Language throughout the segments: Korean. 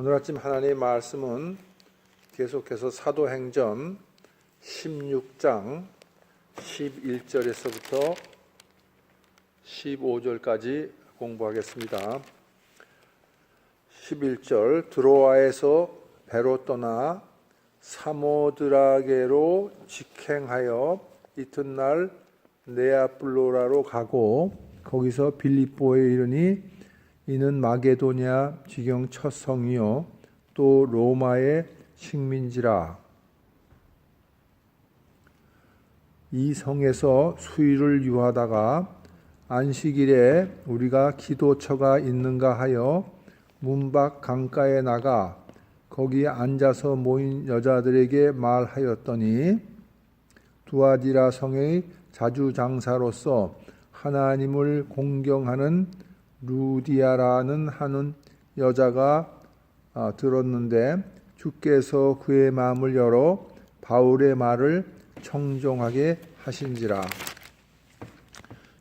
오늘 아침 하나님의 말씀은 계속해서 사도행전 16장 11절에서부터 15절까지 공부하겠습니다. 11절 드로아에서 배로 떠나 사모드라게로 직행하여 이튿날 네아플로라로 가고 거기서 빌립보에 이르니 이는 마게도냐 지경 첫 성이요 또 로마의 식민지라. 이 성에서 수일을 유하다가 안식일에 우리가 기도처가 있는가 하여 문밖 강가에 나가 거기에 앉아서 모인 여자들에게 말하였더니 두아디라 성의 자주장사로서 하나님을 공경하는 루디아라는 하는 여자가 들었는데 주께서 그의 마음을 열어 바울의 말을 청종하게 하신지라.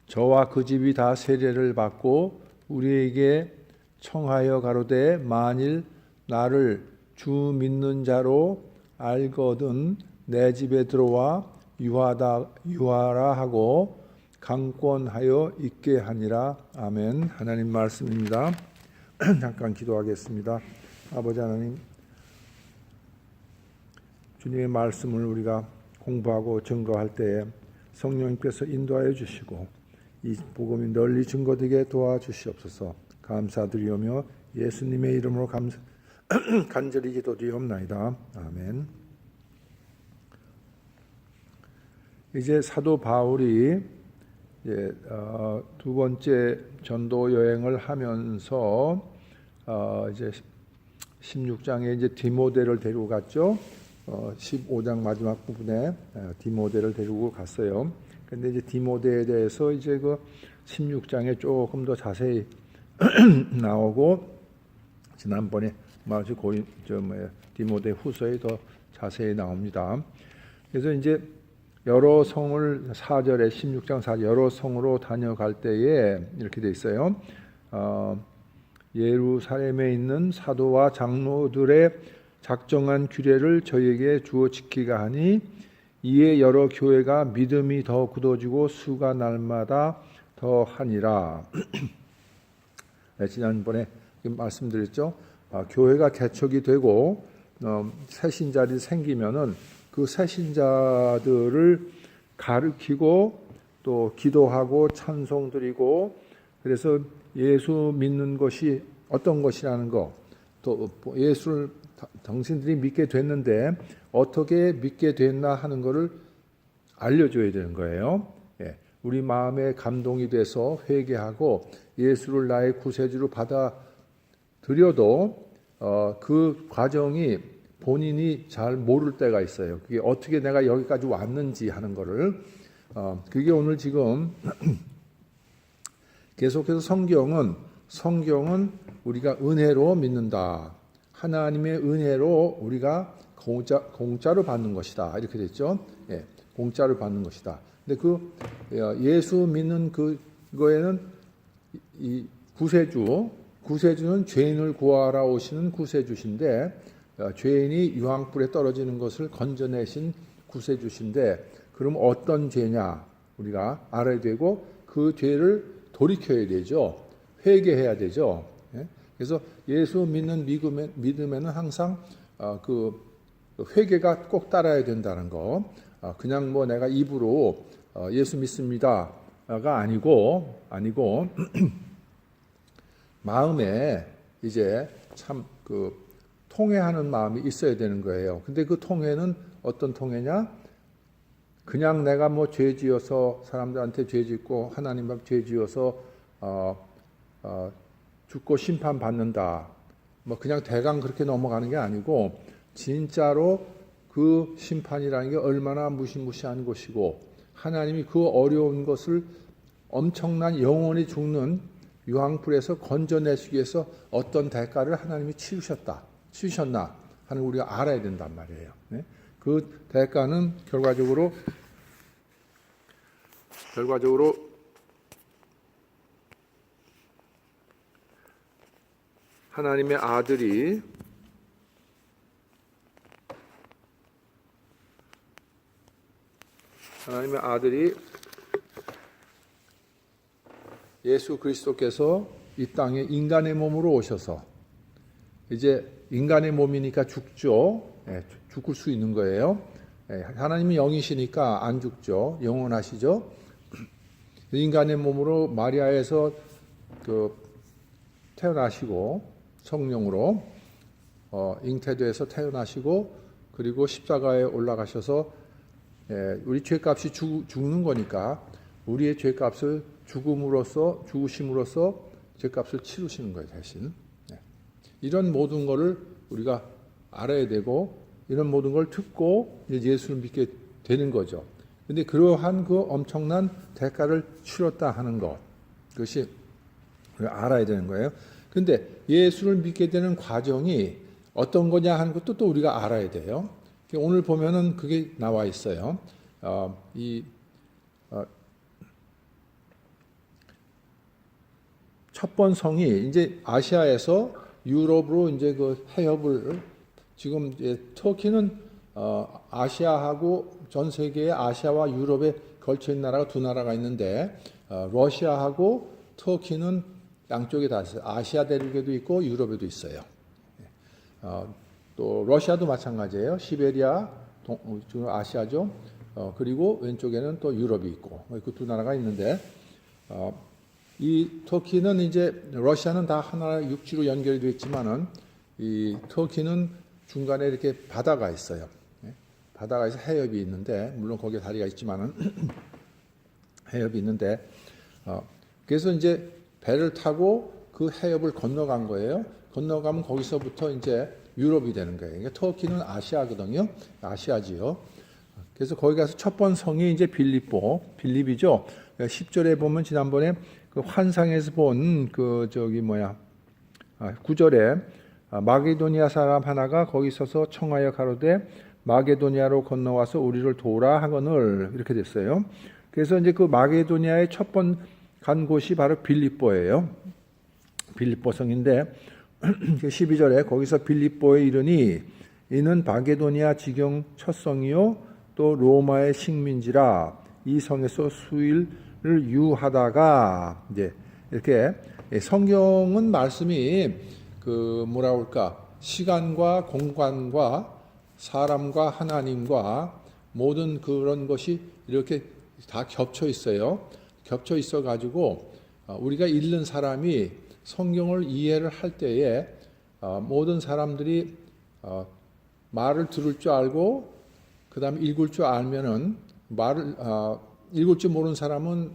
저와 그 집이 다 세례를 받고 우리에게 청하여 가로되 만일 나를 주 믿는 자로 알거든 내 집에 들어와 유하라 하고 강권하여 있게 하니라. 아멘. 하나님 말씀입니다. 잠깐 기도하겠습니다. 아버지 하나님, 주님의 말씀을 우리가 공부하고 증거할 때에 성령님께서 인도하여 주시고 이 복음이 널리 증거되게 도와주시옵소서. 감사드리오며 예수님의 이름으로 간절히 기도드리옵나이다. 아멘. 이제 사도 바울이 두 번째 전도 여행을 하면서 이제 16장에 이제 디모데를 데리고 갔죠. 15장 마지막 부분에 디모데를 데리고 갔어요. 근데 이제 디모데에 대해서 이제 그 16장에 조금 더 자세히 나오고 지난번에 마치 디모데 후서에 더 자세히 나옵니다. 그래서 이제 여러 성을 4절에 16장 4절 여러 성으로 다녀갈 때에 이렇게 돼 있어요. 예루살렘에 있는 사도와 장로들의 작정한 규례를 저희에게 주어 지키가 하니 이에 여러 교회가 믿음이 더 굳어지고 수가 날마다 더 하니라. 네, 지난번에 말씀드렸죠. 교회가 개척이 되고 새 신자들이 생기면은 그 새신자들을 가르치고 또 기도하고 찬송 드리고 그래서 예수 믿는 것이 어떤 것이라는 거 또 예수를 당신들이 믿게 됐는데 어떻게 믿게 됐나 하는 것을 알려줘야 되는 거예요. 우리 마음에 감동이 돼서 회개하고 예수를 나의 구세주로 받아들여도 그 과정이 본인이 잘 모를 때가 있어요. 그게 어떻게 내가 여기까지 왔는지 하는 거를 그게 오늘 지금 계속해서 성경은 우리가 은혜로 믿는다. 하나님의 은혜로 우리가 공짜로 받는 것이다. 이렇게 됐죠. 공짜로 받는 것이다. 근데 그 예수 믿는 그거에는 이 구세주는 죄인을 구하러 오시는 구세주신데 죄인이 유황불에 떨어지는 것을 건져내신 구세주신데 그럼 어떤 죄냐 우리가 알아야 되고 그 죄를 돌이켜야 되죠. 회개해야 되죠. 그래서 예수 믿는 믿음에는 항상 그 회개가 꼭 따라야 된다는 거. 그냥 뭐 내가 입으로 예수 믿습니다가 아니고 마음에 이제 참 그 통회하는 마음이 있어야 되는 거예요. 근데 그 통회는 어떤 통회냐? 그냥 내가 뭐 죄 지어서 사람들한테 죄 짓고 하나님 앞에 죄 지어서 죽고 심판 받는다. 뭐 그냥 대강 그렇게 넘어가는 게 아니고 진짜로 그 심판이라는 게 얼마나 무시무시한 것이고 하나님이 그 어려운 것을 엄청난 영원히 죽는 유황불에서 건져내시기 위해서 어떤 대가를 하나님이 치르셨나 하는 우리가 알아야 된단 말이에요. 그 대가는 결과적으로 하나님의 아들이 하나님의 아들이 예수 그리스도께서 이 땅에 인간의 몸으로 오셔서 이제 인간의 몸이니까 죽죠. 죽을 수 있는 거예요. 하나님이 영이시니까 안 죽죠. 영원하시죠. 인간의 몸으로 마리아에서 태어나시고 성령으로 잉태돼서 태어나시고 그리고 십자가에 올라가셔서 우리 죄값이 죽는 거니까 우리의 죄값을 죽으심으로써 죄값을 치르시는 거예요, 대신. 이런 모든 거를 우리가 알아야 되고 이런 모든 걸 듣고 이제 예수를 믿게 되는 거죠. 근데 그러한 그 엄청난 대가를 치렀다 하는 것, 그것이 우리가 알아야 되는 거예요. 근데 예수를 믿게 되는 과정이 어떤 거냐 하는 것도 또 우리가 알아야 돼요. 오늘 보면은 그게 나와 있어요. 첫 번 성이 이제 아시아에서 유럽으로 이제 그 해협을 지금 이제 터키는 아시아하고 전 세계의 아시아와 유럽에 걸쳐 있는 나라가 두 나라가 있는데 러시아하고 터키는 양쪽에 다 있어요. 아시아 대륙에도 있고 유럽에도 있어요. 또 러시아도 마찬가지예요. 시베리아 아시아죠. 그리고 왼쪽에는 또 유럽이 있고 그 두 나라가 있는데 이 터키는 이제 러시아는 다 하나 육지로 연결이 되어 있지만은 이 터키는 중간에 이렇게 바다가 있어요. 바다가 있어 해협이 있는데 물론 거기에 다리가 있지만은 해협이 있는데 그래서 이제 배를 타고 그 해협을 건너간 거예요. 건너가면 거기서부터 이제 유럽이 되는 거예요. 그러니까 터키는 아시아거든요. 아시아지요. 그래서 거기 가서 첫 번 성이 이제 빌립이죠. 10절에 보면 지난번에 그 환상에서 본 9절에 마게도니아 사람 하나가 거기 서서 청하여 가로되 마게도니아로 건너와서 우리를 도우라 하거늘 이렇게 됐어요. 그래서 이제 그 마게도니아의 첫 번 간 곳이 바로 빌립보예요. 빌립보 성인데 12절에 거기서 빌립보에 이르니 이는 마게도니아 지경 첫 성이요 또 로마의 식민지라 이 성에서 수일을 유하다가 이제 이렇게 성경은 말씀이 시간과 공간과 사람과 하나님과 모든 그런 것이 이렇게 다 겹쳐 있어요. 겹쳐 있어 가지고 우리가 읽는 사람이 성경을 이해를 할 때에 모든 사람들이 말을 들을 줄 알고 그 다음에 읽을 줄 알면은 읽을 줄 모르는 사람은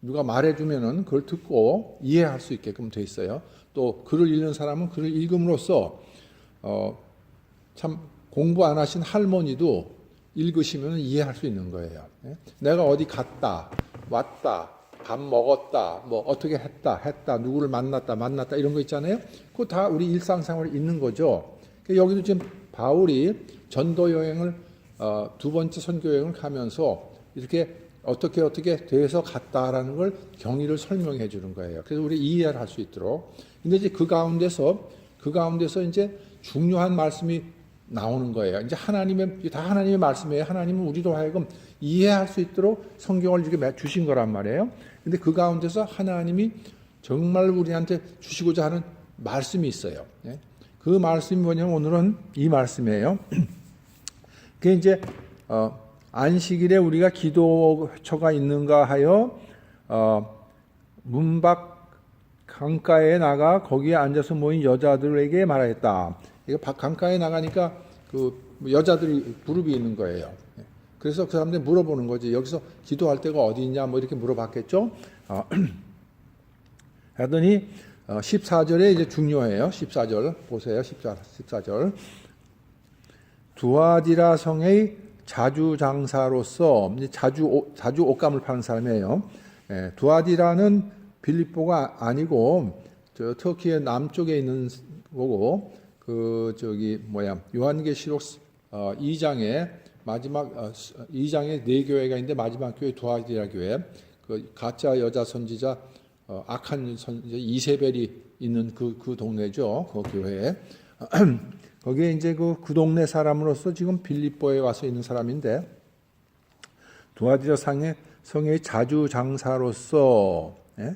누가 말해주면은 그걸 듣고 이해할 수 있게끔 돼 있어요. 또 글을 읽는 사람은 글을 읽음으로써 참 공부 안 하신 할머니도 읽으시면 이해할 수 있는 거예요. 내가 어디 갔다 왔다 밥 먹었다 뭐 어떻게 했다 누구를 만났다 이런 거 있잖아요. 그거 다 우리 일상생활에 있는 거죠. 여기도 지금 바울이 전도 여행을 두 번째 선교 여행을 가면서 이렇게 어떻게 돼서 갔다라는 걸 경위를 설명해 주는 거예요. 그래서 우리 이해를 할 수 있도록. 근데 이제 그 가운데서 이제 중요한 말씀이 나오는 거예요. 이제 다 하나님의 말씀이에요. 하나님은 우리로 하여금 이해할 수 있도록 성경을 이렇게 주신 거란 말이에요. 근데 그 가운데서 하나님이 정말 우리한테 주시고자 하는 말씀이 있어요. 그 말씀이 뭐냐면 오늘은 이 말씀이에요. 그게 이제 안식일에 우리가 기도처가 있는가 하여 문밖 강가에 나가 거기에 앉아서 모인 여자들에게 말하였다. 이거 강가에 나가니까 그 여자들이 그룹이 있는 거예요. 그래서 그 사람들이 물어보는 거지. 여기서 기도할 데가 어디 있냐 뭐 이렇게 물어봤겠죠. 하더니 14절에 이제 중요해요. 14절 보세요. 14절. 두아디라 성의 자주장사로서 자주 옷감을 파는 사람이에요. 두아디라는 빌립보가 아니고 저 터키의 남쪽에 있는 거고 요한계시록 2장에 마지막 2장에 네 교회가 있는데 마지막 교회 두아디라 교회 그 가짜 여자 선지자 악한 선지자 이세벨이 있는 그 동네죠. 그 교회에 거기에 이제 그 동네 사람으로서 지금 빌립보에 와서 있는 사람인데 두아디라 성의 자주장사로서, 예?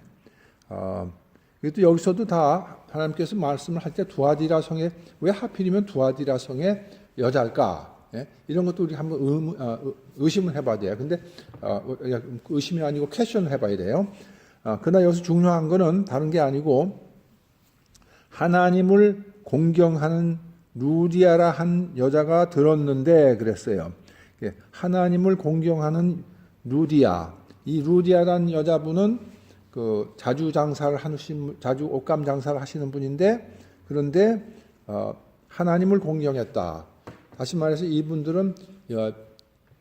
이것도 여기서도 다 하나님께서 말씀을 할 때 두아디라 성에 왜 하필이면 두아디라 성의 여자일까? 예? 이런 것도 우리 한번 의심을 해봐야 돼요. 근데 의심이 아니고 퀘션을 해봐야 돼요. 그러나 여기서 중요한 거는 다른 게 아니고 하나님을 공경하는 루디아라 한 여자가 들었는데 그랬어요. 하나님을 공경하는 루디아. 이 루디아라는 여자분은 그 자주 옷감 장사를 하시는 분인데 그런데 하나님을 공경했다. 다시 말해서 이분들은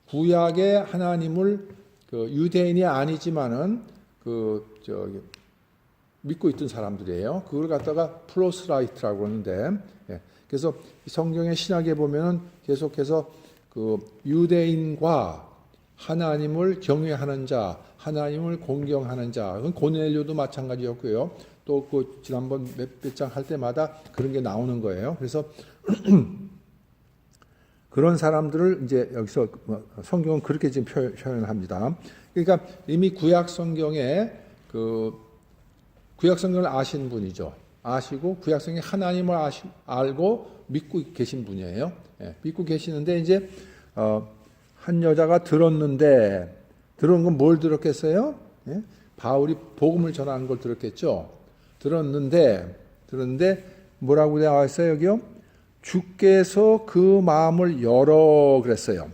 구약의 하나님을 유대인이 아니지만은 믿고 있던 사람들이에요. 그걸 갖다가 프로스라이트라고 하는데, 그래서 성경의 신약에 보면은 계속해서 그 유대인과 하나님을 경외하는 자, 하나님을 공경하는 자, 그건 고넬료도 마찬가지였고요. 또 그 지난번 몇 장 할 때마다 그런 게 나오는 거예요. 그래서 그런 사람들을 이제 여기서 성경은 그렇게 지금 표현합니다. 그러니까 이미 구약 성경에 구약 성경을 아시는 분이죠. 아시고 구약 성경에 하나님을 알고 믿고 계신 분이에요. 믿고 계시는데 이제 한 여자가 들었는데 들은 건 뭘 들었겠어요? 바울이 복음을 전하는 걸 들었겠죠. 들었는데 뭐라고 되어 있어요 여기요? 주께서 그 마음을 열어 그랬어요.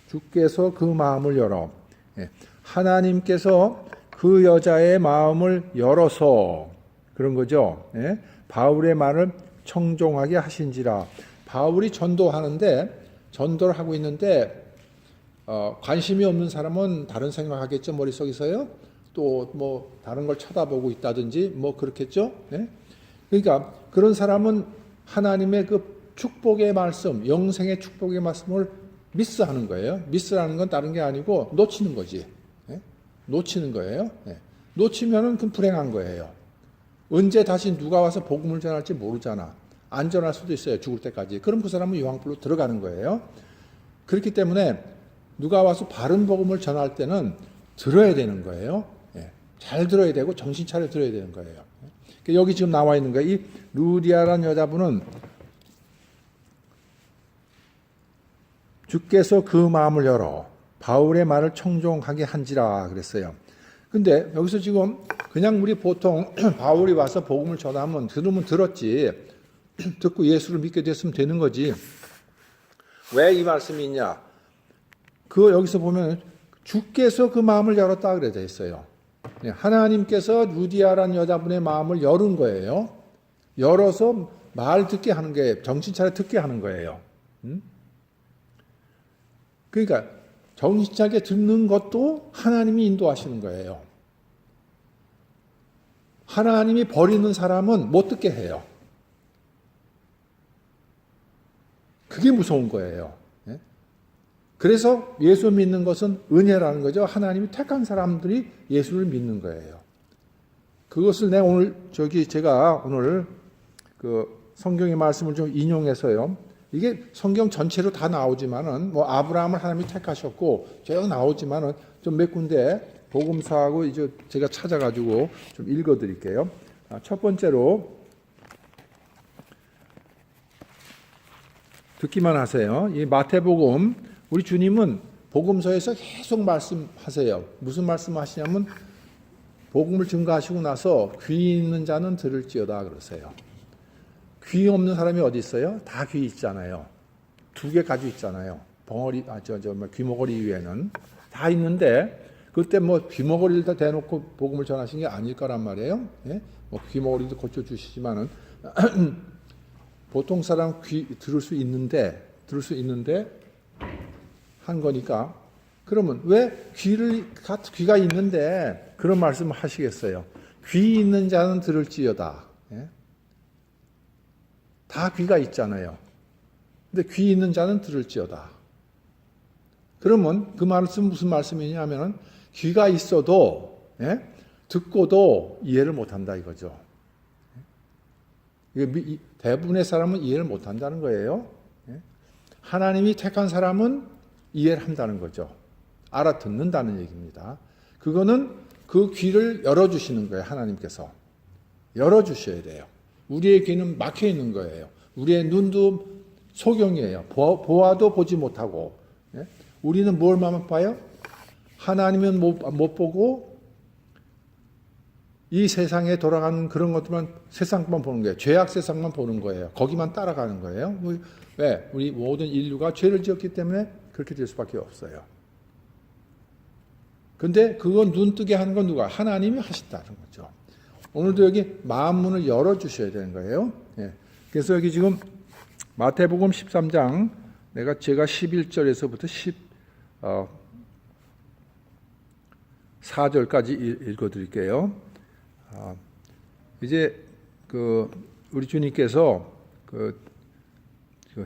주께서 그 마음을 열어. 하나님께서 그 여자의 마음을 열어서 그런 거죠. 바울의 말을 청종하게 하신지라. 바울이 전도를 하고 있는데 관심이 없는 사람은 다른 생각하겠죠. 머릿속에서요. 또 뭐 다른 걸 쳐다보고 있다든지 뭐 그렇겠죠. 그러니까 그런 사람은 하나님의 그 축복의 말씀, 영생의 축복의 말씀을 미스하는 거예요. 미스라는 건 다른 게 아니고 놓치는 거지. 놓치는 거예요. 놓치면은 그건 불행한 거예요. 언제 다시 누가 와서 복음을 전할지 모르잖아. 안 전할 수도 있어요. 죽을 때까지. 그럼 그 사람은 유황불로 들어가는 거예요. 그렇기 때문에 누가 와서 바른 복음을 전할 때는 들어야 되는 거예요. 잘 들어야 되고 정신 차려 들어야 되는 거예요. 여기 지금 나와 있는 거예요. 이 루디아라는 여자분은 주께서 그 마음을 열어 바울의 말을 청종하게 한지라 그랬어요. 근데 여기서 지금 그냥 우리 보통 바울이 와서 복음을 전하면 들으면 들었지 듣고 예수를 믿게 됐으면 되는 거지. 왜 이 말씀이 있냐? 여기서 보면 주께서 그 마음을 열었다 그래져 있어요. 하나님께서 루디아라는 여자분의 마음을 열은 거예요. 열어서 말 듣게 하는 게 정신 차려 듣게 하는 거예요. 그러니까 정신 차게 듣는 것도 하나님이 인도하시는 거예요. 하나님이 버리는 사람은 못 듣게 해요. 그게 무서운 거예요. 그래서 예수 믿는 것은 은혜라는 거죠. 하나님이 택한 사람들이 예수를 믿는 거예요. 그것을 제가 오늘 그 성경의 말씀을 좀 인용해서요. 이게 성경 전체로 다 나오지만은 뭐 아브라함을 하나님이 택하셨고 쭉 나오지만은 좀 몇 군데 복음서하고 이제 제가 찾아가지고 좀 읽어드릴게요. 첫 번째로 듣기만 하세요. 이 마태복음 우리 주님은 복음서에서 계속 말씀하세요. 무슨 말씀하시냐면 복음을 증거하시고 나서 귀 있는 자는 들을지어다 그러세요. 귀 없는 사람이 어디 있어요? 다 귀 있잖아요. 2개 가지고 있잖아요. 귀머거리 위에는 다 있는데 그때 뭐 귀머거리를 다 대놓고 복음을 전하신 게 아닐 거란 말이에요. 뭐 귀머거리도 고쳐주시지만은 보통 사람 들을 수 있는데 한 거니까 그러면 왜 귀가 있는데 그런 말씀을 하시겠어요? 귀 있는 자는 들을지어다. 다 귀가 있잖아요. 근데 귀 있는 자는 들을지어다. 그러면 그 말씀 무슨 말씀이냐 하면은 귀가 있어도 듣고도 이해를 못한다 이거죠. 대부분의 사람은 이해를 못한다는 거예요. 하나님이 택한 사람은 이해를 한다는 거죠. 알아듣는다는 얘기입니다. 그거는 그 귀를 열어주시는 거예요. 하나님께서. 열어주셔야 돼요. 우리의 귀는 막혀 있는 거예요. 우리의 눈도 소경이에요. 보아도 보지 못하고. 예? 우리는 뭘만 봐요? 하나님은 못 보고 이 세상에 돌아가는 그런 것들만 세상만 보는 거예요. 죄악 세상만 보는 거예요. 거기만 따라가는 거예요. 왜? 우리 모든 인류가 죄를 지었기 때문에 그렇게 될 수밖에 없어요. 근데 그건 눈뜨게 하는 건 누가? 하나님이 하신다는 거죠. 오늘도 여기 마음 문을 열어주셔야 되는 거예요. 예. 그래서 여기 지금 마태복음 13장 제가 11절에서부터 14절까지 읽어드릴게요. 이제 우리 주님께서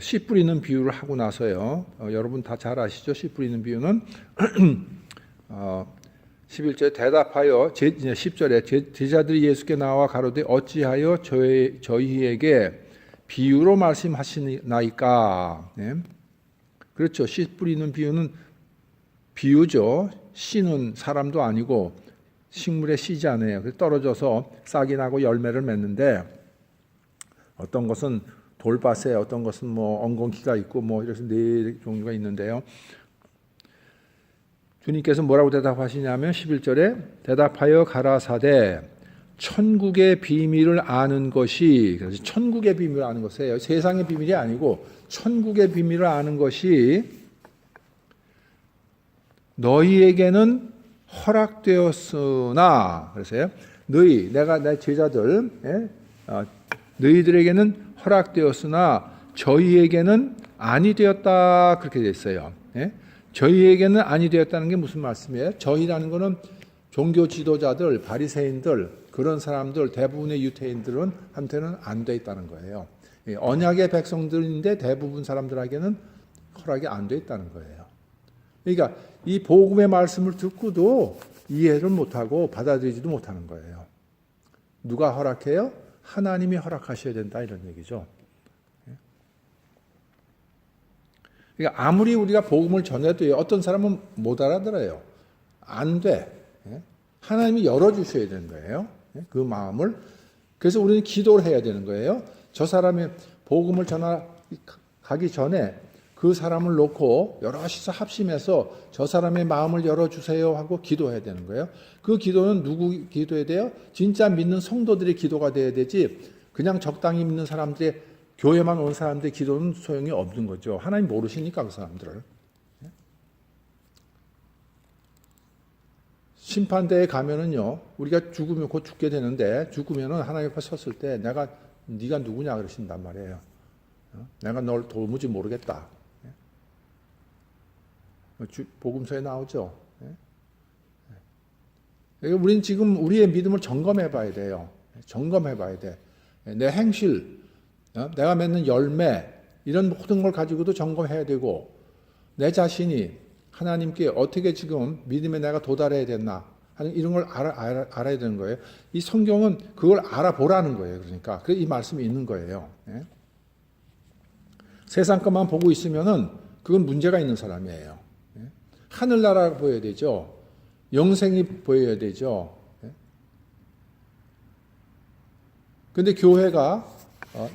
씨 뿌리는 비유를 하고 나서요. 여러분 다 잘 아시죠? 씨 뿌리는 비유는 11절에 대답하여 10절에 제자들이 예수께 나와 가로되 어찌하여 저희에게 비유로 말씀하시나이까. 네? 그렇죠. 씨 뿌리는 비유는 비유죠. 씨는 사람도 아니고 식물의 씨잖아요. 떨어져서 싹이 나고 열매를 맺는데 어떤 것은 돌밭에 어떤 것은 뭐 엉겅퀴가 있고 뭐 이래서 네 종류가 있는데요. 주님께서 뭐라고 대답하시냐면 11절에 대답하여 가라사대 천국의 비밀을 아는 것이, 그래서 천국의 비밀을 아는 것이에요. 세상의 비밀이 아니고 천국의 비밀을 아는 것이 너희에게는 허락되었으나, 그래서요. 내가 내 제자들, 너희들에게는 허락되었으나 저희에게는 아니 되었다, 그렇게 되어 있어요. 저희에게는 아니 되었다는 게 무슨 말씀이에요? 저희라는 것은 종교 지도자들, 바리새인들, 그런 사람들, 대부분의 유대인들은 한테는 안 돼 있다는 거예요. 언약의 백성들인데 대부분 사람들에게는 허락이 안 돼 있다는 거예요. 그러니까 이 복음의 말씀을 듣고도 이해를 못하고 받아들이지도 못하는 거예요. 누가 허락해요? 하나님이 허락하셔야 된다, 이런 얘기죠. 그러니까 아무리 우리가 복음을 전해도 어떤 사람은 못 알아들어요. 안 돼. 하나님이 열어주셔야 되는 거예요. 그 마음을. 그래서 우리는 기도를 해야 되는 거예요. 저 사람의 복음을 전하기 전에 그 사람을 놓고 여럿이서 합심해서 저 사람의 마음을 열어주세요 하고 기도해야 되는 거예요. 그 기도는 누구 기도해야 돼요? 진짜 믿는 성도들의 기도가 돼야 되지, 그냥 적당히 믿는 사람들의, 교회만 온 사람들의 기도는 소용이 없는 거죠. 하나님 모르시니까 그 사람들을. 심판대에 가면은요, 우리가 죽으면 곧 죽게 되는데, 죽으면은 하나님 앞에 섰을 때 네가 누구냐 그러신단 말이에요. 내가 널 도무지 모르겠다. 복음서에 나오죠. 우리는 지금 우리의 믿음을 점검해 봐야 돼요. 점검해 봐야 돼. 내 행실, 내가 맺는 열매, 이런 모든 걸 가지고도 점검해야 되고, 내 자신이 하나님께 어떻게 지금 믿음에 내가 도달해야 됐나 하는 이런 걸 알아야 되는 거예요. 이 성경은 그걸 알아보라는 거예요. 그러니까 이 말씀이 있는 거예요. 세상 것만 보고 있으면은 그건 문제가 있는 사람이에요. 하늘나라 보여야 되죠. 영생이 보여야 되죠. 근데 교회가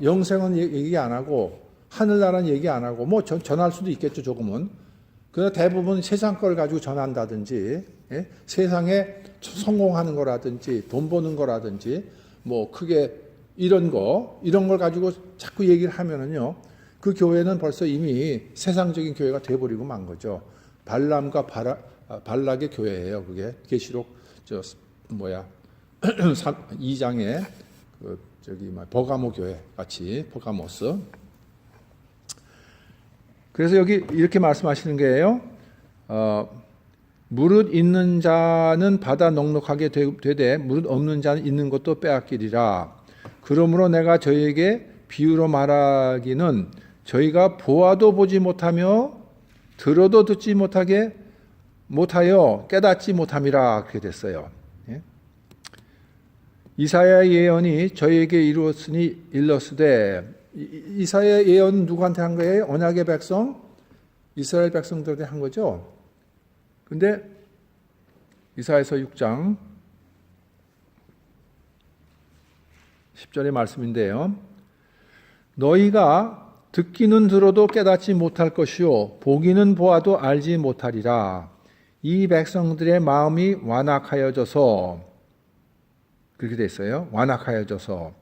영생은 얘기 안 하고 하늘나라는 얘기 안 하고 뭐 전할 수도 있겠죠, 조금은. 그러나 대부분 세상 걸 가지고 전한다든지, 세상에 성공하는 거라든지 돈 버는 거라든지 뭐 크게 이런 걸 가지고 자꾸 얘기를 하면은요, 그 교회는 벌써 이미 세상적인 교회가 돼버리고 만 거죠. 발람과 발락의 교회예요. 그게 계시록 2장에 버가모 교회 같이, 버가모스. 그래서 여기 이렇게 말씀하시는 거예요. 무릇 있는 자는 받아 넉넉하게 되되 무릇 없는 자는 있는 것도 빼앗기리라. 그러므로 내가 저희에게 비유로 말하기는 저희가 보아도 보지 못하며 들어도 듣지 못하여 깨닫지 못함이라, 그렇게 됐어요. 이사야 예언이 저희에게 이루었으니 일렀으되, 이사야 예언 누구한테 한 거예요? 언약의 백성, 이스라엘 백성들한테 한 거죠. 근데 이사야서 6장 10절의 말씀인데요. 너희가 듣기는 들어도 깨닫지 못할 것이요 보기는 보아도 알지 못하리라. 이 백성들의 마음이 완악하여져서, 그렇게 돼 있어요. 완악하여져서.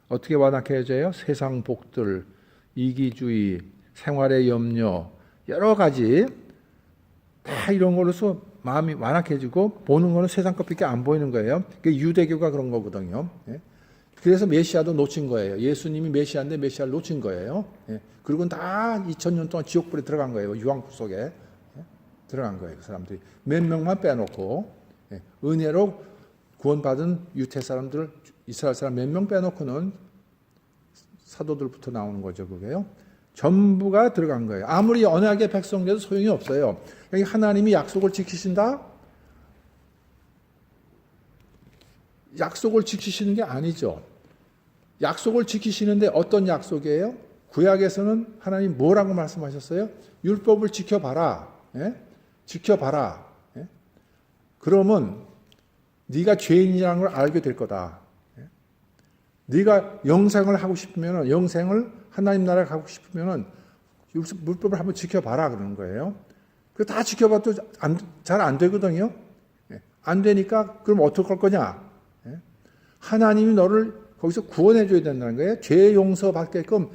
어떻게 완악해져요? 세상 복들, 이기주의, 생활의 염려, 여러 가지 다 이런 거로서 마음이 완악해지고 보는 거는 세상 것밖에 안 보이는 거예요. 그게 유대교가 그런 거거든요. 그래서 메시아도 놓친 거예요. 예수님이 메시아인데 메시아를 놓친 거예요. 그리고 다 2000년 동안 지옥불에 들어간 거예요. 유황불 속에 들어간 거예요. 그 사람들이 몇 명만 빼놓고 은혜로 구원받은 유태 사람들, 이스라엘 사람 몇 명 빼놓고는 사도들부터 나오는 거죠. 그게요. 전부가 들어간 거예요. 아무리 언약의 백성돼도 소용이 없어요. 하나님이 약속을 지키신다? 약속을 지키시는 게 아니죠. 약속을 지키시는데 어떤 약속이에요? 구약에서는 하나님 뭐라고 말씀하셨어요? 율법을 지켜봐라. 지켜봐라. 그러면 네가 죄인이라는 걸 알게 될 거다. 네가 영생을 하고 싶으면, 영생을 하나님 나라에 가고 싶으면 율법을 한번 지켜봐라 그러는 거예요. 그 다 지켜봐도 잘 안 되거든요. 안 되니까 그럼 어떻게 할 거냐? 하나님이 너를 거기서 구원해 줘야 된다는 거예요. 죄 용서 받게끔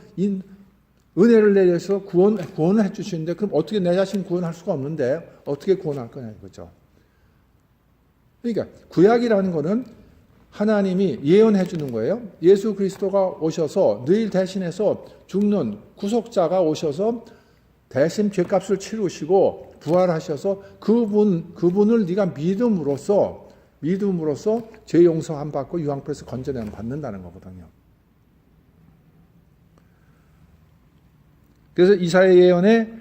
은혜를 내려서 구원을 해 주시는데, 그럼 어떻게 내 자신 구원할 수가 없는데 어떻게 구원할 거냐 이거죠. 그러니까 구약이라는 거는 하나님이 예언해 주는 거예요. 예수 그리스도가 오셔서 너희 대신해서 죽는 구속자가 오셔서 대신 죄값을 치르시고 부활하셔서 그분을 네가 믿음으로써 죄 용서함 받고 유황불에서 건져내 받는다는 거거든요. 그래서 이사야 예언에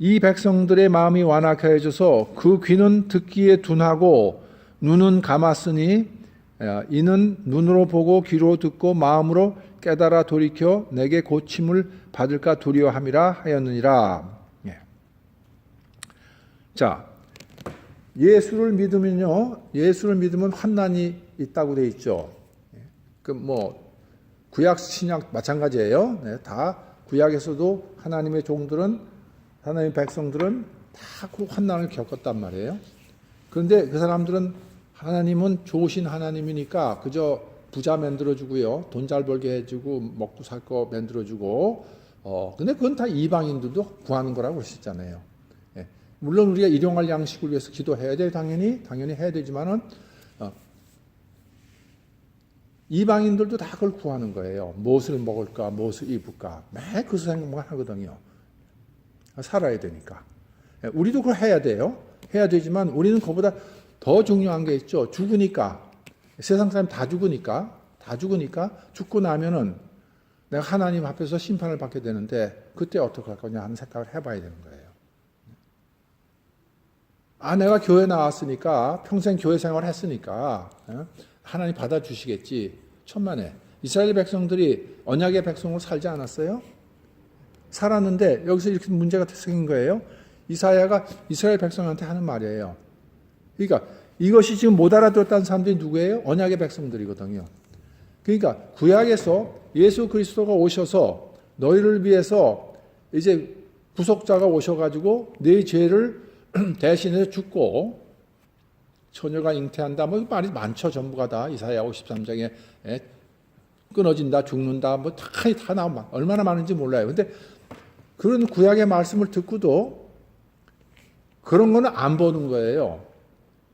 이 백성들의 마음이 완악해져서 그 귀는 듣기에 둔하고 눈은 감았으니 이는 눈으로 보고 귀로 듣고 마음으로 깨달아 돌이켜 내게 고침을 받을까 두려워함이라 하였느니라. 자, 예수를 믿으면 환난이 있다고 돼 있죠. 구약 신약 마찬가지예요. 다 구약에서도 하나님의 종들은, 하나님의 백성들은 다 그 환난을 겪었단 말이에요. 그런데 그 사람들은 하나님은 좋으신 하나님이니까 그저 부자 만들어주고요, 돈 잘 벌게 해주고 먹고 살 거 만들어주고, 근데 그건 다 이방인들도 구하는 거라고 그러시잖아요. 물론 우리가 일용할 양식을 위해서 기도해야 돼, 당연히 해야 되지만은 이방인들도 다 그걸 구하는 거예요. 무엇을 먹을까, 무엇을 입을까, 매일 그 생각만 하거든요. 살아야 되니까. 우리도 그걸 해야 돼요. 해야 되지만 우리는 그보다 더 중요한 게 있죠. 죽으니까, 세상 사람 다 죽으니까 죽고 나면은 내가 하나님 앞에서 심판을 받게 되는데 그때 어떻게 할 거냐 하는 생각을 해봐야 되는 거예요. 내가 교회 나왔으니까, 평생 교회 생활을 했으니까 하나님 받아주시겠지. 천만에. 이스라엘 백성들이 언약의 백성으로 살지 않았어요? 살았는데 여기서 이렇게 문제가 생긴 거예요. 이사야가 이스라엘 백성한테 하는 말이에요. 그러니까 이것이 지금 못 알아들었다는 사람들이 누구예요? 언약의 백성들이거든요. 그러니까 구약에서 예수 그리스도가 오셔서 너희를 위해서 이제 구속자가 오셔가지고 네 죄를 대신해서 죽고 처녀가 잉태한다, 말이 많죠. 전부가 다 이사야 53장에 끊어진다, 죽는다, 다 나오면 얼마나 많은지 몰라요. 근데 그런 구약의 말씀을 듣고도 그런 거는 안 보는 거예요.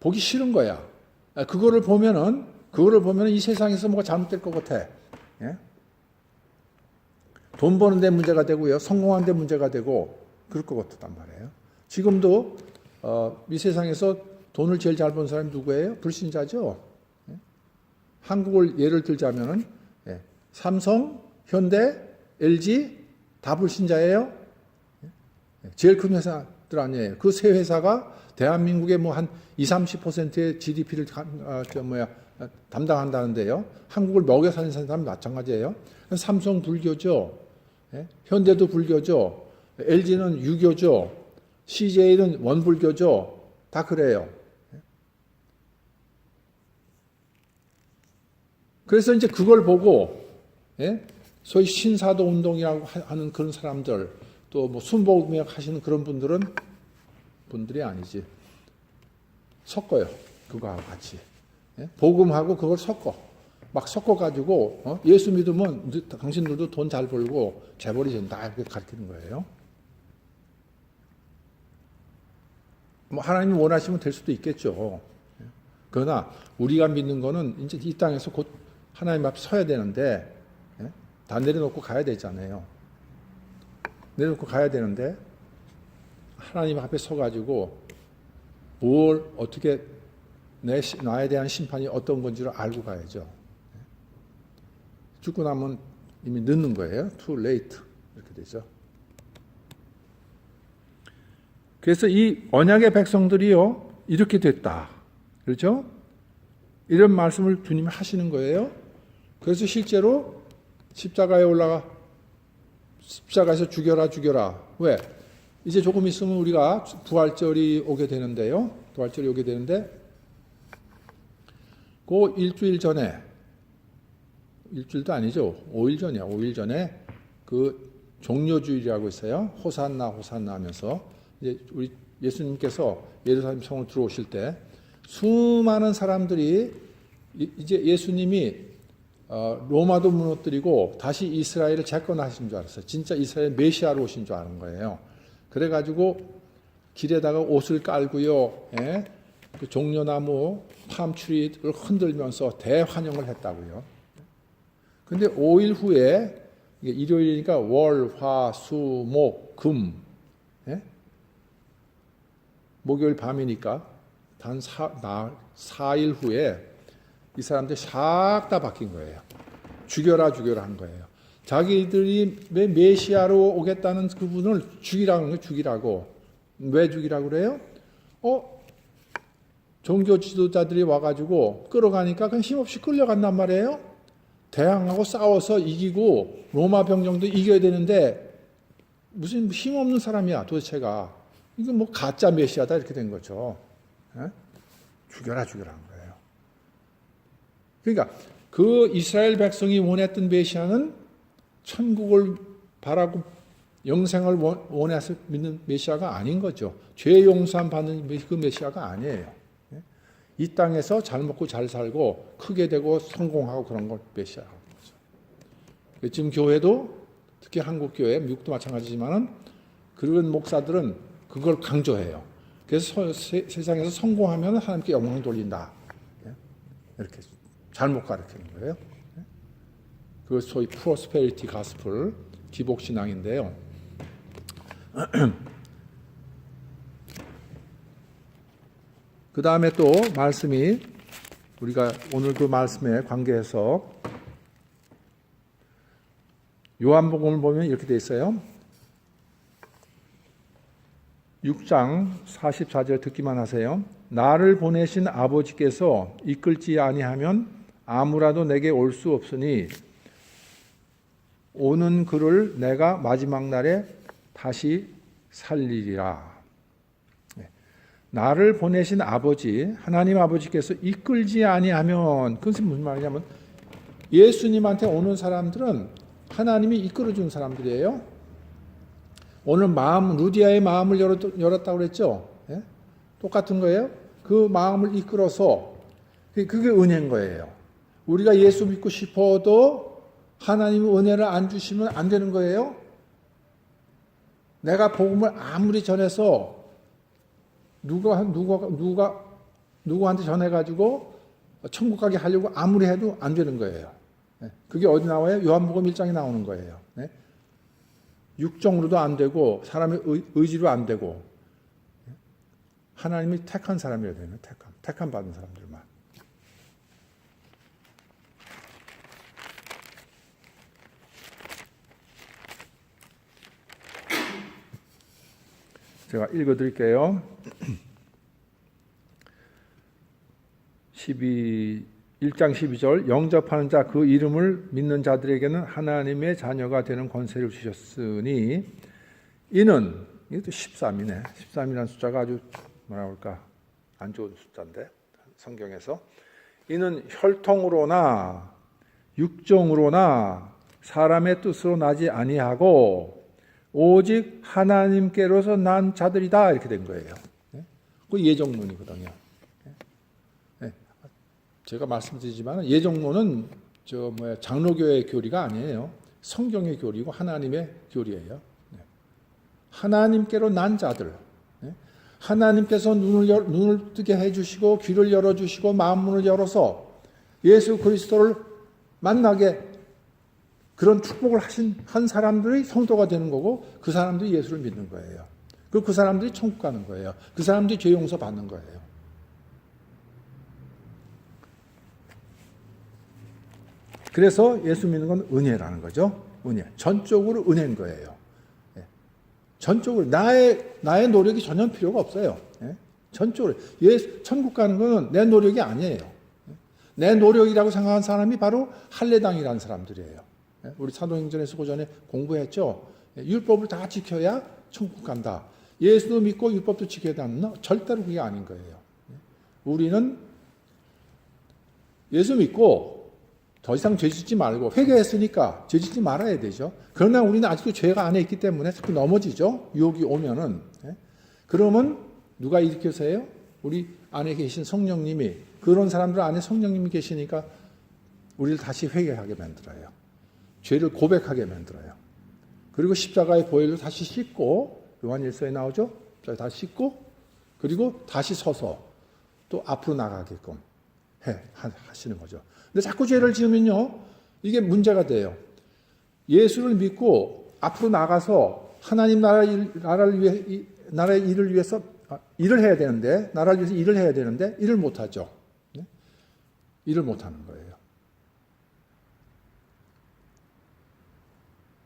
보기 싫은 거야. 그거를 보면은 이 세상에서 뭐가 잘못될 것 같아. 돈 버는 데 문제가 되고요, 성공하는 데 문제가 되고 그럴 것 같단 말이에요. 지금도 이 세상에서 돈을 제일 잘 버는 사람이 누구예요? 불신자죠. 한국을 예를 들자면은 삼성, 현대, LG 다 불신자예요. 제일 큰 회사들 아니에요. 그 세 회사가 대한민국의 한 20-30%의 GDP를 담당한다는데요. 한국을 먹여 사는 사람이 마찬가지예요. 삼성 불교죠. 현대도 불교죠. LG는 유교죠. CJ는 원불교죠. 다 그래요. 그래서 이제 그걸 보고, 예? 소위 신사도 운동이라고 하는 그런 사람들, 또 뭐 순복음학 하시는 그런 분들이 아니지. 섞어요. 그거하고 같이. 예? 복음하고 그걸 막 섞어가지고, 예수 믿으면 당신들도 돈 잘 벌고 재벌이 된다. 이렇게 가르치는 거예요. 뭐 하나님이 원하시면 될 수도 있겠죠. 그러나 우리가 믿는 거는 이제 이 땅에서 곧 하나님 앞에 서야 되는데, 다 내려놓고 가야 되잖아요. 내려놓고 가야 되는데, 하나님 앞에 서가지고 뭘 어떻게 나에 대한 심판이 어떤 건지를 알고 가야죠. 죽고 나면 이미 늦는 거예요. Too late. 이렇게 되죠. 그래서 이 언약의 백성들이요, 이렇게 됐다. 그렇죠? 이런 말씀을 주님이 하시는 거예요. 그래서 실제로 십자가에 올라가, 십자가에서 죽여라. 왜? 이제 조금 있으면 우리가 부활절이 오게 되는데요. 부활절이 오게 되는데, 그 일주일 전에, 일주일도 아니죠. 5일 전이야. 5일 전에 그 종료주일이라고 있어요. 호산나 하면서 이제 우리 예수님께서 예루살렘 성을 들어오실 때 수많은 사람들이 이제 예수님이 로마도 무너뜨리고 다시 이스라엘을 재건하신 줄 알았어요. 진짜 이스라엘 메시아로 오신 줄 아는 거예요. 그래가지고 길에다가 옷을 깔고요, 예? 그 종려나무 팜트리를 흔들면서 대환영을 했다고요. 근데 5일 후에, 일요일이니까 월, 화, 수, 목, 금, 예? 목요일 밤이니까 단 4일 후에 이 사람들이 싹 다 바뀐 거예요. 죽여라 한 거예요. 자기들이 메시아로 오겠다는 그분을 죽이라고. 왜 죽이라고 그래요? 종교 지도자들이 와가지고 끌어가니까 그냥 힘없이 끌려간단 말이에요. 대항하고 싸워서 이기고 로마 병정도 이겨야 되는데 무슨 힘없는 사람이야 도대체가. 이거 뭐 가짜 메시아다 이렇게 된 거죠. 에? 죽여라 한 거예요. 그러니까 그 이스라엘 백성이 원했던 메시아는 천국을 바라고 영생을 원해서 믿는 메시아가 아닌 거죠. 죄 용서함 받는 그 메시아가 아니에요. 이 땅에서 잘 먹고 잘 살고 크게 되고 성공하고 그런 걸 메시아라고 거죠. 지금 교회도 특히 한국 교회, 미국도 마찬가지지만은 그런 목사들은 그걸 강조해요. 그래서 세상에서 성공하면 하나님께 영광 돌린다. 이렇게 잘못 가르치는 거예요. 그 소위 프로스페리티 가스플, 기복신앙인데요. 그 다음에 또 말씀이 우리가 오늘 그 말씀에 관계해서 요한복음을 보면 이렇게 돼 있어요. 6장 44절 듣기만 하세요. 나를 보내신 아버지께서 이끌지 아니하면 아무라도 내게 올 수 없으니 오는 그를 내가 마지막 날에 다시 살리리라. 나를 보내신 아버지, 하나님 아버지께서 이끌지 아니하면, 그것은 무슨 말이냐면 예수님한테 오는 사람들은 하나님이 이끌어준 사람들이에요. 오늘 루디아의 마음을 열었다고 그랬죠. 예? 똑같은 거예요. 그 마음을 이끌어서 그게 은혜인 거예요. 우리가 예수 믿고 싶어도 하나님이 은혜를 안 주시면 안 되는 거예요. 내가 복음을 아무리 전해서 누구한테 전해가지고 천국 가게 하려고 아무리 해도 안 되는 거예요. 그게 어디 나와요? 요한복음 1장에 나오는 거예요. 육정으로도 안 되고 사람의 의지로 안 되고 하나님이 택한 사람이어야 되는 택함 받은 사람들만. 제가 읽어드릴게요. 1장 12절 영접하는 자 그 이름을 믿는 자들에게는 하나님의 자녀가 되는 권세를 주셨으니 이는 이것도 13이네. 13이라는 숫자가 아주 뭐라 그럴까 안 좋은 숫자인데 성경에서 이는 혈통으로나 육정으로나 사람의 뜻으로 나지 아니하고 오직 하나님께로서 난 자들이다 이렇게 된 거예요. 그 예정론이거든요. 제가 말씀드리지만 예정론은 장로교의 교리가 아니에요. 성경의 교리고 하나님의 교리예요. 하나님께로 난 자들, 하나님께서 눈을 뜨게 해주시고 귀를 열어주시고 마음문을 열어서 예수 그리스도를 만나게 그런 축복을 한 사람들이 성도가 되는 거고 그 사람들이 예수를 믿는 거예요. 그 사람들이 천국 가는 거예요. 그 사람들이 죄 용서 받는 거예요. 그래서 예수 믿는 건 은혜라는 거죠. 은혜. 전적으로 은혜인 거예요. 전적으로 나의 노력이 전혀 필요가 없어요. 전적으로 천국 가는 것은 내 노력이 아니에요. 내 노력이라고 생각하는 사람이 바로 할례당이라는 사람들이에요. 우리 사도행전에서 그 전에 공부했죠. 율법을 다 지켜야 천국 간다. 예수도 믿고 율법도 지켜야 한다. 절대로 그게 아닌 거예요. 우리는 예수 믿고 더 이상 죄 짓지 말고 회개했으니까 죄 짓지 말아야 되죠. 그러나 우리는 아직도 죄가 안에 있기 때문에 자꾸 넘어지죠. 유혹이 오면은. 그러면 누가 일으켜서요? 우리 안에 계신 성령님이, 그런 사람들 안에 성령님이 계시니까 우리를 다시 회개하게 만들어요. 죄를 고백하게 만들어요. 그리고 십자가의 보혈로 다시 씻고, 요한일서에 나오죠? 다시 씻고, 그리고 다시 서서 또 앞으로 나가게끔 하시는 거죠. 근데 자꾸 죄를 지으면요, 이게 문제가 돼요. 예수를 믿고 앞으로 나가서 하나님 나라의 일을 위해서 일을 해야 되는데, 나라를 위해서 일을 해야 되는데 일을 못 하죠. 일을 못 하는 거예요.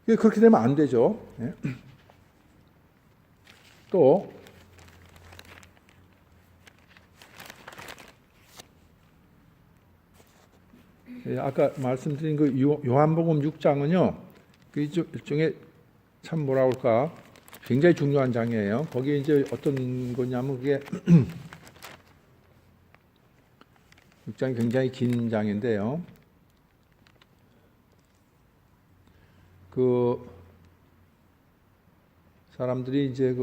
그렇게 되면 안 되죠. 또 아까 말씀드린 그 요한복음 6장은요, 그 일종의 참 뭐라 그럴까, 굉장히 중요한 장이에요. 거기에 이제 어떤 거냐면 그게 6장이 굉장히 긴 장인데요. 그 사람들이 이제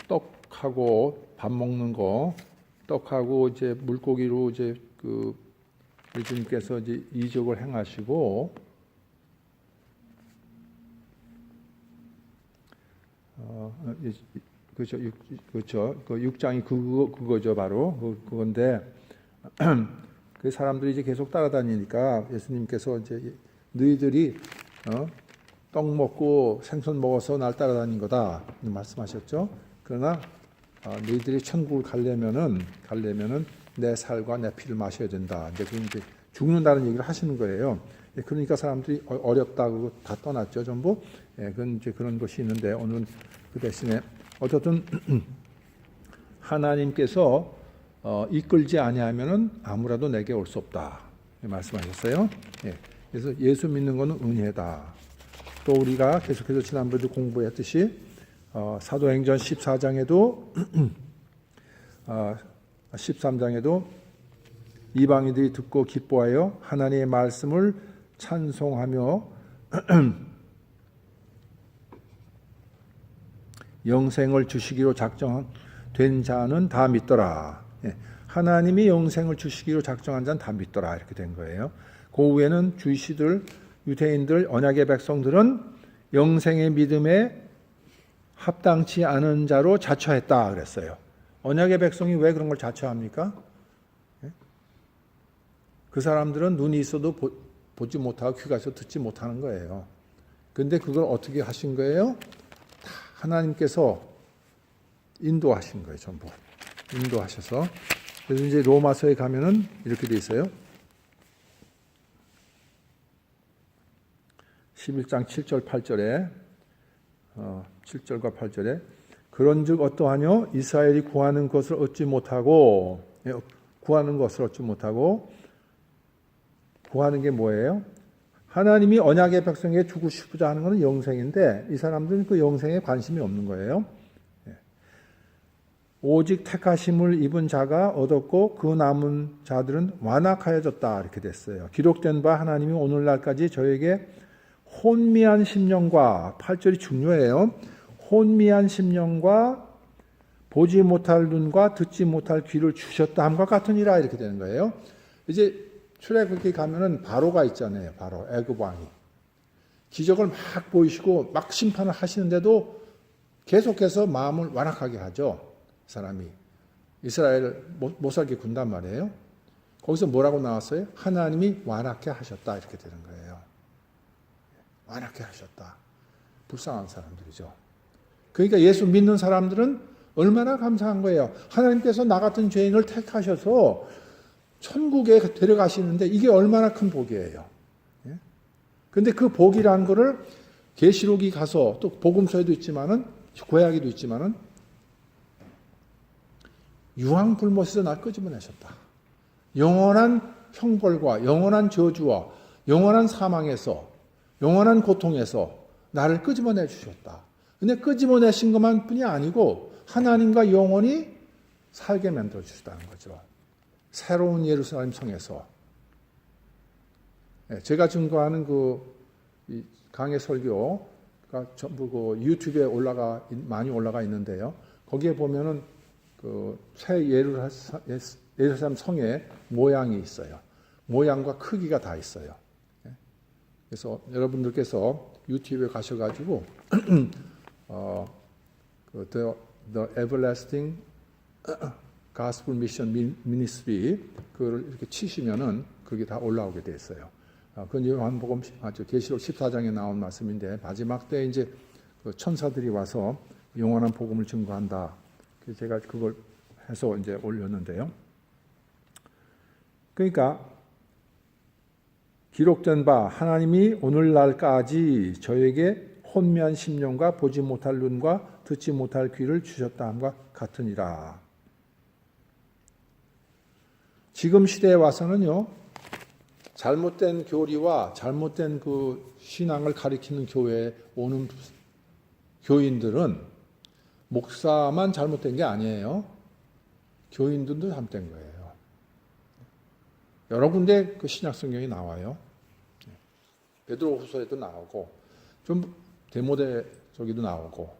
떡하고 밥 먹는 거, 떡하고 이제 물고기로 이제 예수님께서 이제 이적을 행하시고, 그렇죠. 그 6장이 그거죠, 바로 그건데, 그 사람들이 이제 계속 따라다니니까 예수님께서 이제 너희들이 떡 먹고 생선 먹어서 날 따라다닌 거다 말씀하셨죠. 그러나 너희들이 천국을 가려면은 내 살과 내 피를 마셔야 된다. 이제 죽는다는 얘기를 하시는 거예요. 그러니까 사람들이 어렵다고 다 떠났죠, 전부. 그건 이제 그런 것이 있는데, 오늘은 그 대신에 어쨌든 하나님께서 이끌지 아니하면은 아무라도 내게 올 수 없다 말씀하셨어요. 그래서 예수 믿는 것은 은혜다. 또 우리가 계속해서 지난번에도 공부했듯이 사도행전 14장에도 13장에도 이방인들이 듣고 기뻐하여 하나님의 말씀을 찬송하며 영생을 주시기로 작정된 자는 다 믿더라. 하나님이 영생을 주시기로 작정한 자는 다 믿더라. 이렇게 된 거예요. 그 후에는 주이시들, 유대인들, 언약의 백성들은 영생의 믿음에 합당치 않은 자로 자처했다 그랬어요. 언약의 백성이 왜 그런 걸 자처합니까? 그 사람들은 눈이 있어도 보지 못하고 귀가 있어도 듣지 못하는 거예요. 그런데 그걸 어떻게 하신 거예요? 다 하나님께서 인도하신 거예요, 전부. 인도하셔서. 그래서 이제 로마서에 가면은 이렇게 돼 있어요. 11장 7절 8절에 7절과 8절에 그런즉 어떠하뇨? 이스라엘이 구하는 것을 얻지 못하고 구하는 게 뭐예요? 하나님이 언약의 백성에게 주고 싶고자 하는 것은 영생인데 이 사람들은 그 영생에 관심이 없는 거예요. 오직 택하심을 입은 자가 얻었고 그 남은 자들은 완악하여졌다 이렇게 됐어요. 기록된 바 하나님이 오늘날까지 저에게 혼미한 심령과 8절이 중요해요. 혼미한 심령과 보지 못할 눈과 듣지 못할 귀를 주셨다 함과 같으니라 이렇게 되는 거예요. 이제 출애굽기 가면은 바로가 있잖아요. 바로 애굽 왕이 기적을 막 보이시고 막 심판을 하시는데도 계속해서 마음을 완악하게 하죠. 사람이 이스라엘을 못 살게 군단 말이에요. 거기서 뭐라고 나왔어요? 하나님이 완악해 하셨다 이렇게 되는 거예요. 완악해 하셨다. 불쌍한 사람들이죠. 그러니까 예수 믿는 사람들은 얼마나 감사한 거예요. 하나님께서 나 같은 죄인을 택하셔서 천국에 데려가시는데 이게 얼마나 큰 복이에요. 그런데 그 복이라는 거를 계시록이 가서 또 복음서에도 있지만은 구약에도 있지만은 유황불못에서 날 끄집어내셨다. 영원한 형벌과 영원한 저주와 영원한 사망에서 영원한 고통에서 나를 끄집어내 주셨다. 근데 끄집어내신 것만 뿐이 아니고 하나님과 영원히 살게 만들어 주셨다는 거죠. 새로운 예루살렘 성에서. 제가 증거하는 그 강해 설교가 전부 그 유튜브에 많이 올라가 있는데요. 거기에 보면은 그 새 예루살렘 성의 모양이 있어요. 모양과 크기가 다 있어요. 그래서 여러분들께서 유튜브에 가셔가지고 The Everlasting Gospel Mission Ministry 그걸 이렇게 치시면은 그게 다 올라오게 돼 있어요. 그건 요한복음 계시록 14장에 나온 말씀인데 마지막 때 이제 그 천사들이 와서 영원한 복음을 증거한다. 그래서 제가 그걸 해서 이제 올렸는데요. 그러니까 기록된 바 하나님이 오늘날까지 저에게 혼미한 심령과 보지 못할 눈과 듣지 못할 귀를 주셨다 함과 같으니라. 지금 시대에 와서는요, 잘못된 교리와 잘못된 그 신앙을 가리키는 교회에 오는 교인들은 목사만 잘못된 게 아니에요. 교인들도 잘못된 거예요. 여러 군데 그 신약 성경이 나와요. 베드로후서에도 나오고 좀 데모데 저기도 나오고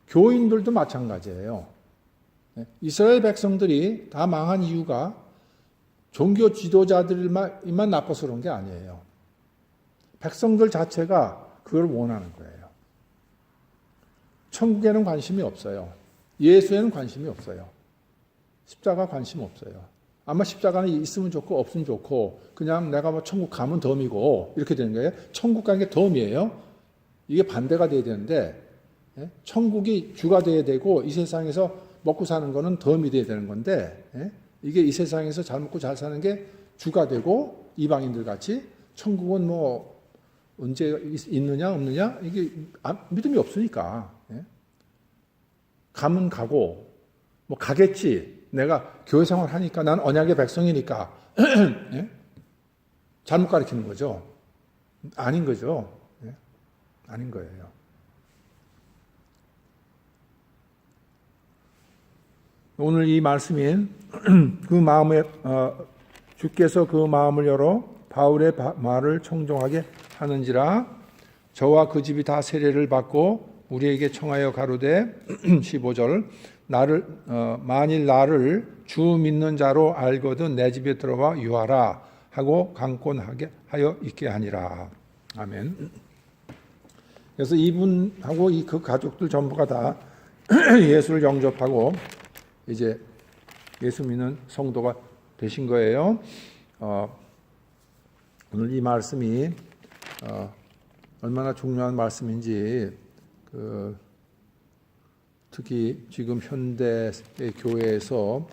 교인들도 마찬가지예요. 이스라엘 백성들이 다 망한 이유가 종교 지도자들만 나빠서 그런 게 아니에요. 백성들 자체가 그걸 원하는 거예요. 천국에는 관심이 없어요. 예수에는 관심이 없어요. 십자가 관심 없어요. 아마 십자가는 있으면 좋고 없으면 좋고 그냥 내가 뭐 천국 가면 덤이고 이렇게 되는 거예요. 천국 가는 게 덤이에요. 이게 반대가 돼야 되는데 천국이 주가 돼야 되고 이 세상에서 먹고 사는 거는 덤이 돼야 되는 건데 이게 이 세상에서 잘 먹고 잘 사는 게 주가 되고 이방인들 같이 천국은 뭐 언제 있느냐 없느냐 이게 믿음이 없으니까 가면 가고 뭐 가겠지. 내가 교회 생활 하니까 난 언약의 백성이니까 잘못 가르치는 거죠. 아닌 거죠. 아닌 거예요. 오늘 이 말씀인 그 마음에 주께서 그 마음을 열어 바울의 말을 청종하게 하는지라 저와 그 집이 다 세례를 받고 우리에게 청하여 가로되 15절 만일 나를 주 믿는 자로 알거든 내 집에 들어와 유하라 하고 강권하게 하여 있게 하니라. 아멘. 그래서 이분하고 그 가족들 전부가 다 예수를 영접하고 이제 예수 믿는 성도가 되신 거예요. 오늘 이 말씀이 얼마나 중요한 말씀인지 특히 지금 현대의 교회에서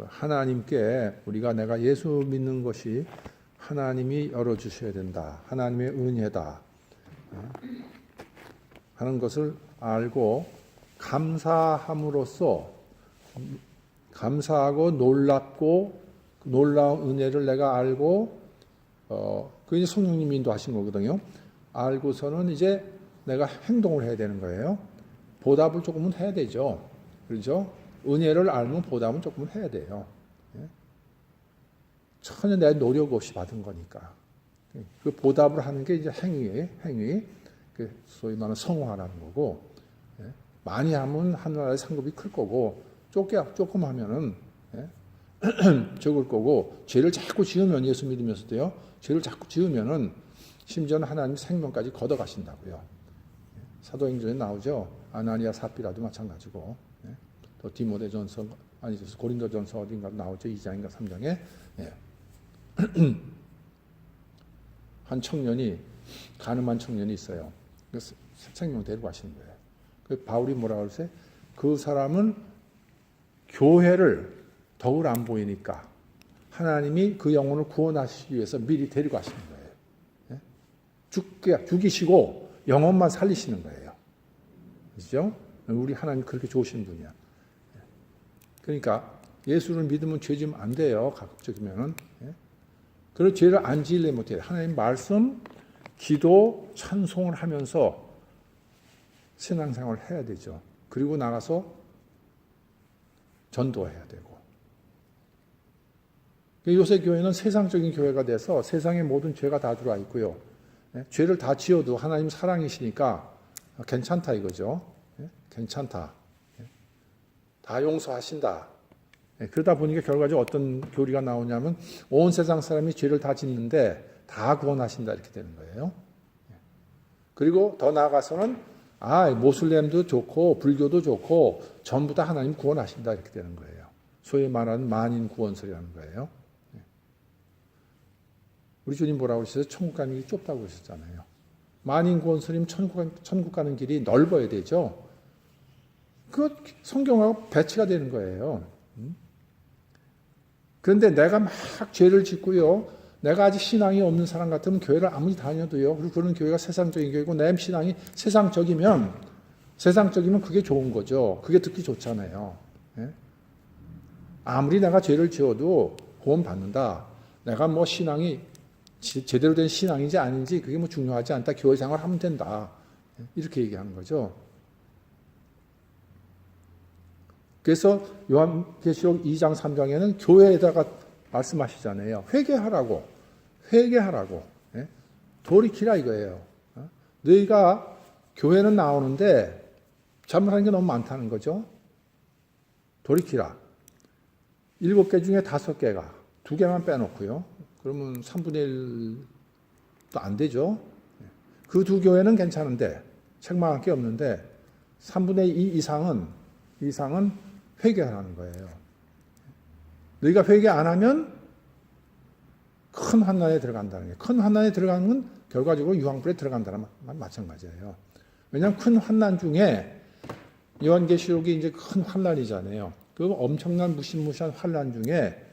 하나님께 내가 예수 믿는 것이 하나님이 열어주셔야 된다. 하나님의 은혜다. 하는 것을 알고 감사함으로써 감사하고 놀랍고 놀라운 은혜를 내가 알고 그 이제 성령님이 인도하신 거거든요. 알고서는 이제 내가 행동을 해야 되는 거예요. 보답을 조금은 해야 되죠. 그렇죠? 은혜를 알면 보답은 조금은 해야 돼요. 예? 전혀 내 노력 없이 받은 거니까. 그 보답을 하는 게 이제 행위, 그 소위 말하는 성화라는 거고, 예? 많이 하면 하늘나라의 상급이 클 거고, 조금 하면은, 예? 적을 거고, 죄를 자꾸 지으면 예수 믿으면서도요, 죄를 자꾸 지으면은 심지어는 하나님 생명까지 걷어가신다고요. 예? 사도행전에 나오죠. 아나니아 삽비라도 마찬가지고, 예? 또 디모데전서 고린도전서 어딘가 나오죠. 2장인가 3장에. 예. 한 청년이 가늠한 청년이 있어요. 그래서 생명 데리고 가시는 거예요. 그 바울이 뭐라 그러세요? 그 사람은 교회를 덕을 안 보이니까 하나님이 그 영혼을 구원하시기 위해서 미리 데리고 가시는 거예요. 예? 죽이시고 영혼만 살리시는 거예요. 그렇죠? 우리 하나님 그렇게 좋으신 분이야. 그러니까 예수를 믿으면 죄 지으면 안 돼요. 가급적이면은. 예? 그리고 죄를 안 지으려 못해요. 하나님 말씀, 기도, 찬송을 하면서 신앙생활을 해야 되죠. 그리고 나가서 전도해야 되고. 요새 교회는 세상적인 교회가 돼서 세상의 모든 죄가 다 들어와 있고요. 예? 죄를 다 지어도 하나님 사랑이시니까 괜찮다 이거죠. 예? 괜찮다. 예? 다 용서하신다. 그러다 보니까 결과적으로 어떤 교리가 나오냐면 온 세상 사람이 죄를 다 짓는데 다 구원하신다 이렇게 되는 거예요. 그리고 더 나아가서는 모슬렘도 좋고 불교도 좋고 전부 다 하나님 구원하신다 이렇게 되는 거예요. 소위 말하는 만인 구원설이라는 거예요. 우리 주님 뭐라고 하셨어요? 천국 가는 길이 좁다고 하셨잖아요. 만인 구원설이면 천국 가는 길이 넓어야 되죠. 그 성경하고 배치가 되는 거예요. 그런데 내가 막 죄를 짓고요. 내가 아직 신앙이 없는 사람 같으면 교회를 아무리 다녀도요. 그리고 그런 교회가 세상적인 교회고 내 신앙이 세상적이면 그게 좋은 거죠. 그게 듣기 좋잖아요. 예? 아무리 내가 죄를 지어도 구원 받는다. 내가 뭐 신앙이 제대로 된 신앙인지 아닌지 그게 뭐 중요하지 않다. 교회 생활하면 된다. 이렇게 얘기하는 거죠. 그래서 요한계시록 2장 3장에는 교회에다가 말씀하시잖아요. 회개하라고. 예? 돌이키라 이거예요. 너희가 교회는 나오는데 잘못하는 게 너무 많다는 거죠. 돌이키라. 7개 중에 5개가 2개만 빼놓고요. 그러면 3분의 1도 안 되죠. 그 2교회는 괜찮은데 책망할 게 없는데 3분의 2 이상은 회개하라는 거예요. 너희가 회개 안 하면 큰 환난에 들어간다는 거예요. 큰 환난에 들어가는 건 결과적으로 유황불에 들어간다는 말 마찬가지예요. 왜냐하면 큰 환난 중에 요한계시록이 이제 큰 환난이잖아요. 그 엄청난 무시무시한 환난 중에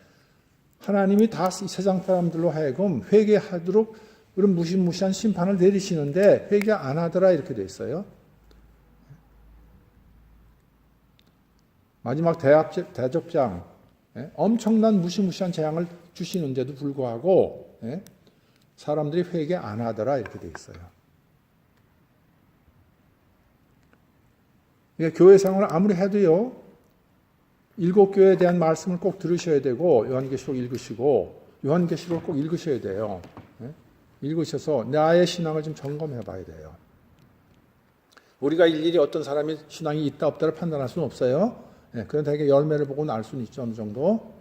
하나님이 다 세상 사람들로 하여금 회개하도록 그런 무시무시한 심판을 내리시는데 회개 안 하더라 이렇게 돼 있어요. 마지막 대접장 엄청난 무시무시한 재앙을 주시는데도 불구하고 사람들이 회개 안 하더라 이렇게 돼 있어요. 그러니까 교회 생활을 아무리 해도요. 7교회에 대한 말씀을 꼭 들으셔야 되고 요한계시록 읽으시고 요한계시록 꼭 읽으셔야 돼요. 읽으셔서 나의 신앙을 좀 점검해 봐야 돼요. 우리가 일일이 어떤 사람이 신앙이 있다 없다를 판단할 수는 없어요. 그런 되게 열매를 보고는 알 수는 있죠. 어느 정도.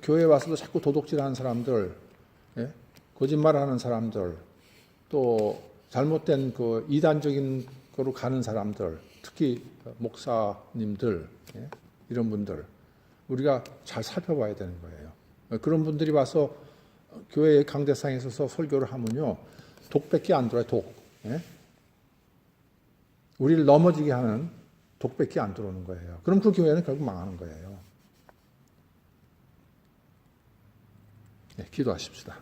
교회에 와서도 자꾸 도둑질하는 사람들, 거짓말하는 사람들, 또 잘못된 그 이단적인 거로 가는 사람들, 특히 목사님들, 이런 분들 우리가 잘 살펴봐야 되는 거예요. 그런 분들이 와서 교회의 강대상에 서서 설교를 하면요. 독밖에 안 들어요. 독. 우리를 넘어지게 하는 독밖에 안 들어오는 거예요. 그럼 그 교회는 결국 망하는 거예요. 기도하십시다.